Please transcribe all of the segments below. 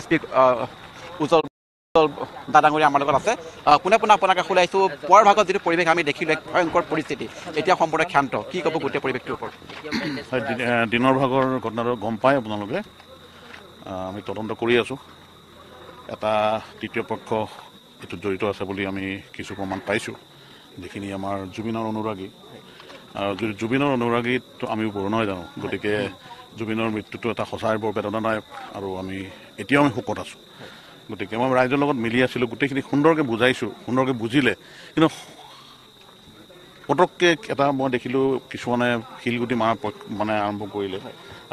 SP উজ্জ্বল দাদাঙুৰি আমাৰ লগত আছে পুনে পুনে আপোনাক খোলাইছোঁ পুৱাৰ ভাগত যিটো পৰিৱেশ আমি দেখিলোঁ এক ভয়ংকৰ পৰিস্থিতি এতিয়া সম্পূৰ্ণ ক্ষান্ত কি ক'ব গোটেই পৰিৱেশটোৰ ওপৰত দিনৰ ভাগৰ ঘটনাটো গম পায় আপোনালোকে আমি তদন্ত কৰি আছোঁ এটা তৃতীয় পক্ষ এইটোত জড়িত আছে বুলি আমি কিছু প্ৰমাণ পাইছোঁ যিখিনি আমাৰ জুবিনৰ অনুৰাগী আৰু জুবিনৰ অনুৰাগীটো আমি বৰ নহয় জানো গতিকে জুবিনৰ মৃত্যুটো এটা সঁচাই বৰ বেদনাদায়ক আৰু আমি এতিয়াও আমি শোকত আছোঁ গতিকে মই ৰাইজৰ লগত মিলি আছিলোঁ গোটেইখিনি সুন্দৰকৈ বুজাইছোঁ সুন্দৰকৈ বুজিলে কিন্তু পটককৈ এটা মই দেখিলোঁ কিছুমানে শিলগুটি মাৰা মানে আৰম্ভ কৰিলে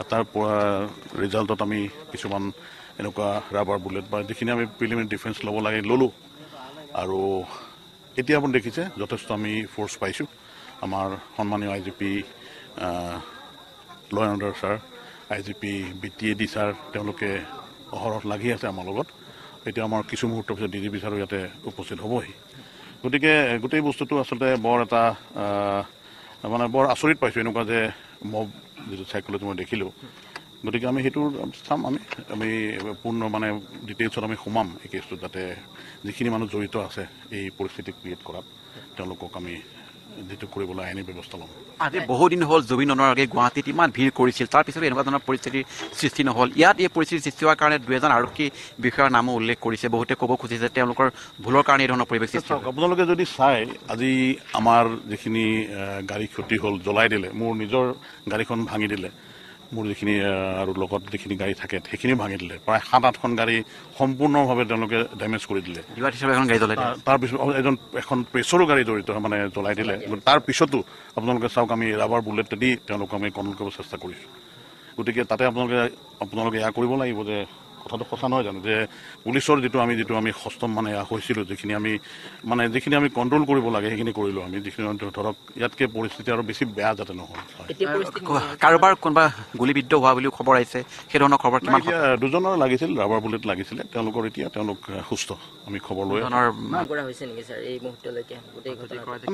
তাৰ ৰিজাল্টত আমি কিছুমান এনেকুৱা ৰাবাৰ বুলেট বা যিখিনি আমি প্ৰিলিমিনাৰী ডিফেন্স ল'ব লাগে ল'লোঁ আৰু এতিয়া আপুনি দেখিছে যথেষ্ট আমি ফ'ৰ্চ পাইছোঁ আমাৰ সন্মানীয় IGP ল and order sir IGP BTAD sir তেওঁলোকে অহৰহ লাগি আছে আমাৰ লগত এতিয়া আমাৰ কিছু মুহূৰ্তৰ পিছত DGP ছাৰো ইয়াতে উপস্থিত হ'বহি গতিকে গোটেই বস্তুটো আচলতে বৰ এটা মানে বৰ আচৰিত পাইছোঁ এনেকুৱা যে মব যিটো চাইকলজি মই দেখিলোঁ গতিকে আমি সেইটো চাম আমি পূৰ্ণ মানে ডিটেইলছত আমি সোমাম এই কেছটোত যাতে যিখিনি মানুহ জড়িত আছে এই পৰিস্থিতি ক্ৰিয়েট কৰাত তেওঁলোকক আমি যিটো কৰিবলৈ আইনী ব্যৱস্থা ল'ম আজি বহুদিন হ'ল জুবিন অনুৰাগী গুৱাহাটীত ইমান ভিৰ কৰিছিল তাৰপিছত এনেকুৱা ধৰণৰ পৰিস্থিতিৰ সৃষ্টি নহ'ল ইয়াত এই পৰিস্থিতিৰ সৃষ্টি হোৱাৰ কাৰণে 2 আৰক্ষী বিষয়াৰ নামো উল্লেখ কৰিছে বহুতে ক'ব খুজিছে তেওঁলোকৰ ভুলৰ কাৰণে এই ধৰণৰ পৰিৱেশ সৃষ্টি আপোনালোকে যদি চাই আজি আমাৰ যিখিনি গাড়ী ক্ষতি হ'ল জ্বলাই দিলে মোৰ নিজৰ গাড়ীখন ভাঙি দিলে মোৰ যিখিনি আৰু লগত যিখিনি গাড়ী থাকে সেইখিনি ভাঙি দিলে প্ৰায় 7-8খন গাড়ী সম্পূৰ্ণভাৱে তেওঁলোকে ডেমেজ কৰি দিলে তাৰপিছত এখন প্ৰেছৰো গাড়ী জড়িত মানে জ্বলাই দিলে তাৰপিছতো আপোনালোকে চাওক আমি ৰাবাৰ বুলেট দি তেওঁলোকক আমি কণ্ট্ৰল কৰিব চেষ্টা কৰিছোঁ গতিকে তাতে আপোনালোকে এয়া কৰিব লাগিব যে কথাটো সঁচা নহয় জানো যে পুলিচৰ যিটো আমি সষ্টম মানে হৈছিলোঁ যিখিনি আমি কণ্ট্ৰল কৰিব লাগে সেইখিনি কৰিলোঁ আমি যিখিনি ধৰক ইয়াতকৈ পৰিস্থিতি আৰু বেছি বেয়া যাতে নহয় কাৰোবাৰ কোনোবা গুলীবিদ্ধ হোৱা বুলিও খবৰ আহিছে সেই ধৰণৰ খবৰ কিমান দুজনৰ লাগিছিল ৰাবাৰ বুলেট লাগিছিলে তেওঁলোকৰ এতিয়া তেওঁলোক সুস্থ আমি খবৰ লৈ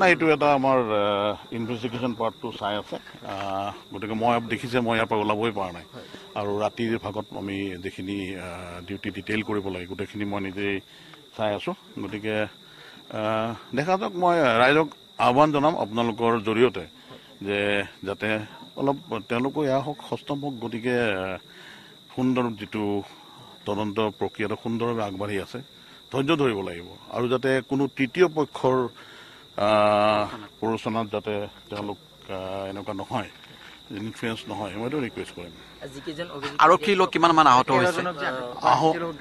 নাই এইটো এটা আমাৰ ইনভেষ্টিগেশ্যন পাৰ্টটো চাই আছে গতিকে মই দেখিছে মই ইয়াৰ পৰা ওলাবই পৰা নাই আৰু ৰাতিৰ ভাগত আমি যিখিনি ডিউটি ডিটেইল কৰিব লাগে গোটেইখিনি মই নিজেই চাই আছোঁ গতিকে দেখা যাওক মই ৰাইজক আহ্বান জনাম আপোনালোকৰ জৰিয়তে যে যাতে অলপ তেওঁলোকো এয়া হওক সষ্টম হওক গতিকে সুন্দৰ যিটো তদন্ত প্ৰক্ৰিয়াটো সুন্দৰভাৱে আগবাঢ়ি আছে ধৈৰ্য ধৰিব লাগিব আৰু যাতে কোনো তৃতীয় পক্ষৰ প্ৰৰোচনাত যাতে তেওঁলোক এনেকুৱা নহয় ইনফ্লুৱেঞ্চ নহয় মইতো ৰিকুৱেষ্ট কৰিম আৰক্ষীৰ লোক কিমানমান আহত হৈছে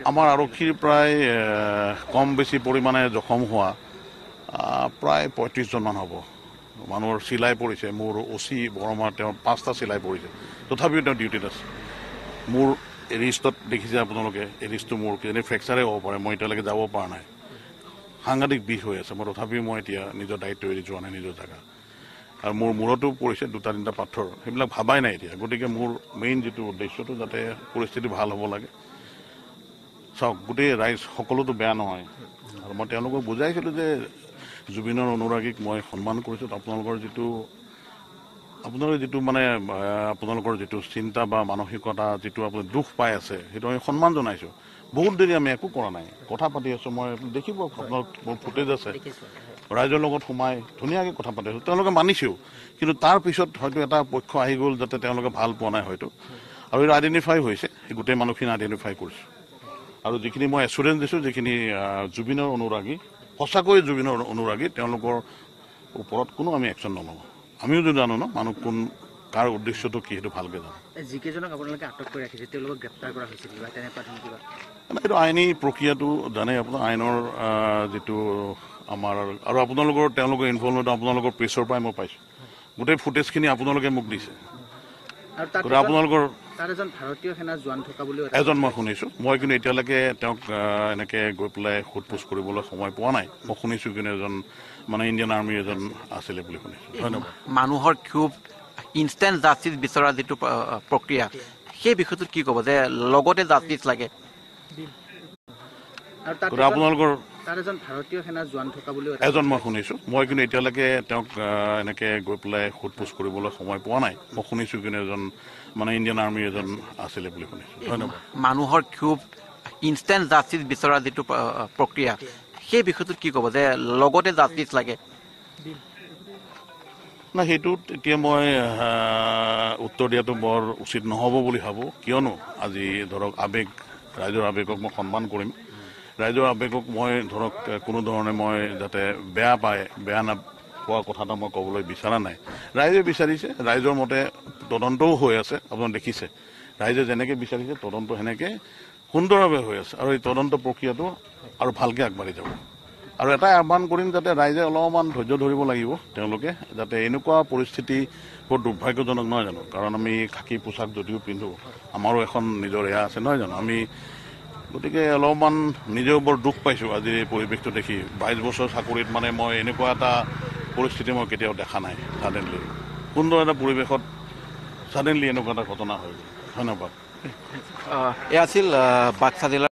আমাৰ আৰক্ষীৰ প্ৰায় কম বেছি পৰিমাণে জখম হোৱা প্ৰায় 35জনমান হ'ব মানুহৰ চিলাই পৰিছে মোৰ OC বৰমা তেওঁৰ 5টা চিলাই পৰিছে তথাপিও তেওঁ ডিউটিত আছে মোৰ ৰিষ্টত দেখিছে আপোনালোকে এই ৰিষ্টটো মোৰ কিজানি ফ্ৰেকচাৰে হ'ব পাৰে মই এতিয়ালৈকে যাব পৰা নাই সাংঘাতিক বিষ হৈ আছে মই তথাপিও মই এতিয়া নিজৰ দায়িত্ব এৰি যোৱা নাই নিজৰ জেগা আৰু মোৰ মূৰতো পৰিছে 2-3টা পাথৰ সেইবিলাক ভাবাই নাই এতিয়া গতিকে মোৰ মেইন যিটো উদ্দেশ্যটো যাতে পৰিস্থিতি ভাল হ'ব লাগে চাওক গোটেই ৰাইজ সকলোতো বেয়া নহয় আৰু মই তেওঁলোকক বুজাইছিলোঁ যে জুবিনৰ অনুৰাগীক মই সন্মান কৰিছোঁ আপোনালোকৰ যিটো মানে আপোনালোকৰ যিটো চিন্তা বা মানসিকতা যিটো আপুনি দুখ পাই আছে সেইটো আমি সন্মান জনাইছোঁ বহুত দেৰি আমি একো কৰা নাই কথা পাতি আছোঁ মই দেখিব আপোনাৰ মোৰ ফুটেজ আছে ৰাইজৰ লগত সোমাই ধুনীয়াকৈ কথা পাতি আছোঁ তেওঁলোকে মানিছেও কিন্তু তাৰপিছত হয়তো এটা পক্ষ আহি গ'ল যাতে তেওঁলোকে ভাল পোৱা নাই হয়তো আৰু এইটো আইডেণ্টিফাই হৈছে সেই গোটেই মানুহখিনি আইডেণ্টিফাই কৰিছোঁ আৰু যিখিনি মই এচুৰেঞ্চ দিছোঁ যিখিনি জুবিনৰ অনুৰাগী সঁচাকৈ জুবিনৰ অনুৰাগী তেওঁলোকৰ ওপৰত কোনো আমি একশ্যন নলওঁ আমিও যদি জানো ন মানুহ কোন কাৰ উদ্দেশ্যটো কি সেইটো ভালকৈ জানো যিকেইজনক আপোনালোকে আটক কৰি ৰাখিছে তেওঁলোকক গ্ৰেপ্তাৰ কৰা হৈছিল এইটো আইনী প্ৰক্ৰিয়াটো জানে আপোনাৰ আইনৰ যিটো আমাৰ আৰু আপোনালোকৰ তেওঁলোকৰ ইনভলভমেণ্ট আপোনালোকৰ প্ৰেছৰ পৰাই মই পাইছোঁ গোটেই ফুটেজখিনি আপোনালোকে মোক দিছে আপোনালোকৰ ভাৰতীয় সেনা জোৱান থকা বুলি এজন মই শুনিছোঁ মই কিন্তু এতিয়ালৈকে তেওঁক এনেকৈ গৈ পেলাই সোধ-পোছ কৰিবলৈ সময় পোৱা নাই মই শুনিছোঁ কিন্তু এজন মানে ইণ্ডিয়ান আৰ্মিৰ এজন আছিলে বুলি শুনিছোঁ ধন্যবাদ মানুহৰ খুব ইনষ্টেণ্ট জাষ্টিছ বিচৰা যিটো প্ৰক্ৰিয়া সেই বিষয়টোত কি ক'ব যে লগতে জাষ্টিছ লাগে আপোনালোকৰ ভাৰতীয় সেনা জোৱান থকা বুলি এজন মই শুনিছোঁ মই কিন্তু এতিয়ালৈকে তেওঁক এনেকৈ গৈ পেলাই সোধ-পোছ কৰিবলৈ সময় পোৱা নাই মই শুনিছোঁ কিন্তু এজন মানে ইণ্ডিয়ান আৰ্মিৰ এজন আছিলে বুলি শুনিছোঁ ধন্যবাদ মানুহৰ খুব ইনষ্টেণ্ট জাষ্টিছ বিচৰা যিটো প্ৰক্ৰিয়া সেই বিষয়টোত কি ক'ব যে লগতে জাষ্টিছ লাগে না সেইটোত এতিয়া মই উত্তৰ দিয়াটো বৰ উচিত নহ'ব বুলি ভাবোঁ কিয়নো আজি ধৰক ৰাইজৰ আৱেগক মই সন্মান কৰিম ৰাইজৰ আৱেগক মই ধৰক কোনো ধৰণে মই যাতে বেয়া নাপোৱা কথা এটা মই ক'বলৈ বিচৰা নাই ৰাইজে বিচাৰিছে ৰাইজৰ মতে তদন্তও হৈ আছে আপুনি দেখিছে ৰাইজে যেনেকৈ বিচাৰিছে তদন্ত সেনেকৈ সুন্দৰভাৱে হৈ আছে আৰু এই তদন্ত প্ৰক্ৰিয়াটো আৰু ভালকৈ আগবাঢ়ি যাব আৰু এটাই আহ্বান কৰিম যাতে ৰাইজে অলপমান ধৈৰ্য ধৰিব লাগিব তেওঁলোকে যাতে এনেকুৱা পৰিস্থিতি বৰ দুৰ্ভাগ্যজনক নহয় জানো কাৰণ আমি খাকী পোছাক যদিও পিন্ধো আমাৰো এখন নিজৰ এয়া আছে নহয় জানো আমি গতিকে অলপমান নিজেও বৰ দুখ পাইছোঁ আজিৰ এই পৰিৱেশটো দেখি 22 বছৰ চাকৰিত মানে মই এনেকুৱা এটা পৰিস্থিতি মই কেতিয়াও দেখা নাই ছাডেনলি সুন্দৰ এটা পৰিৱেশত ছাডেনলি এনেকুৱা এটা ঘটনা হৈ গ'ল ধন্যবাদ এয়া আছিল বাক্সা জিলাৰ